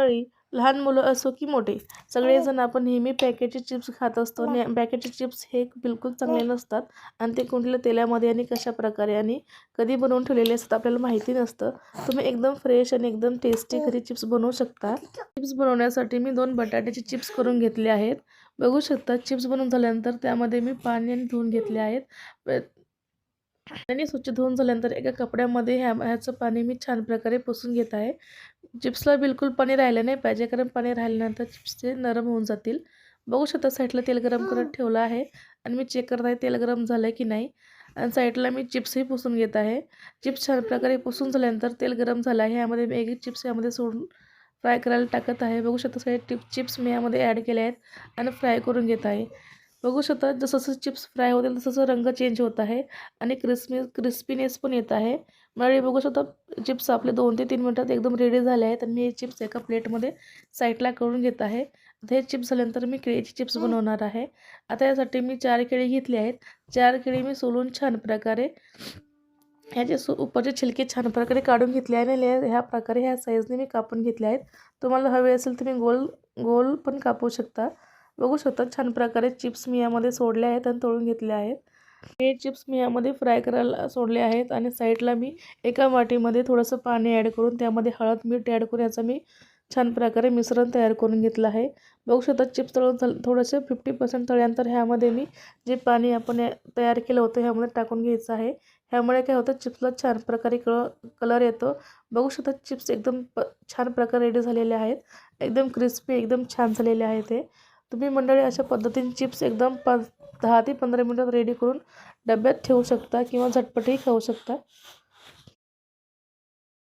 मंडळी, लहान मुलं असो की मोठे, सगळेजण आपण नेहमी पॅकेटचे चिप्स खात असतो आणि पॅकेटचे चिप्स हे बिलकुल चांगले नसतात आणि ते कोणत्या तेलामध्ये आणि कशाप्रकारे आणि कधी बनवून ठेवलेले असतात आपल्याला माहिती नसतं. तुम्ही एकदम फ्रेश आणि एकदम टेस्टी घरी चिप्स बनवू शकता. चिप्स बनवण्यासाठी मी 2 बटाट्याचे चिप्स करून घेतले आहेत. बघू शकता चिप्स बनवून झाल्यानंतर त्यामध्ये मी पाण्याने धुवून घेतले आहेत. पाण्याने स्वच्छ धुवून झाल्यानंतर एका कपड्यामध्ये ह्याचं पाणी मी छान प्रकारे पुसून घेत आहे. चिप्सला बिलकुल पाणी राहिलं नाही पाहिजे, कारण पाणी राहिल्यानंतर चिप्सचे नरम होऊन जातील. बघू शकता साईडला तेल गरम करत ठेवलं आहे आणि मी चेक करत आहे तेल गरम झालं की नाही. आणि साईडला मी चिप्सही पुसून घेत आहे. चिप्स छान प्रकारे पुसून झाल्यानंतर तेल गरम झालं आहे. यामध्ये मी एक चिप्स यामध्ये सोडून फ्राय करायला टाकत आहे. बघू शकता सगळे चिप्स मी यामध्ये ॲड केले आहेत आणि फ्राय करून घेत आहे. बघू शकता जसं जसं चिप्स फ्राय होतील तसं रंग चेंज होत आहे आणि क्रिस्पीनेस पण येत आहे. मला बघू शकता चिप्स आपले 2 ते 3 मिनिटात एकदम रेडी झाले आहेत आणि मी हे चिप्स एका प्लेटमध्ये साईडला करून घेत आहे. आता हे चिप्स झाल्यानंतर मी केळीचे चिप्स बनवणार आहे. आता यासाठी मी 4 केळी घेतली आहेत. 4 केळी मी सोलून छान प्रकारे ह्याचे उपरचे छिलके छान प्रकारे काढून घेतले आहे आणि ह्या प्रकारे ह्या साईजने मी कापून घेतले आहेत. तुम्हाला हवे असेल तुम्ही गोल गोल पण कापू शकता. बघू शकता छान प्रकारे चिप्स मी यामध्ये सोडले आहेत आणि तळून घेतले आहेत. हे चिप्स मी यामध्ये फ्राय करायला सोडले आहेत आणि साईडला मी एका वाटीमध्ये थोडंसं पाणी ॲड करून त्यामध्ये हळद मीठ ॲड करून याचं मी छान प्रकारे मिश्रण तयार करून घेतलं आहे. बघू शकता चिप्स तळून थोडंसं 50% तळल्यानंतर ह्यामध्ये मी जे पाणी आपण तयार केलं होतं ह्यामध्ये टाकून घ्यायचं आहे. ह्यामुळे काय होतं चिप्सला छान प्रकारे कलर येतो. बघू शकता चिप्स एकदम छान प्रकारे रेडी झालेले आहेत. एकदम क्रिस्पी एकदम छान झालेले आहेत ते. तुम्ही मंडळी अशा पद्धतीने चिप्स एकदम 10 ते 15 मिनिटात रेडी करून डब्यात ठेवू शकता किंवा झटपटही खाऊ शकता.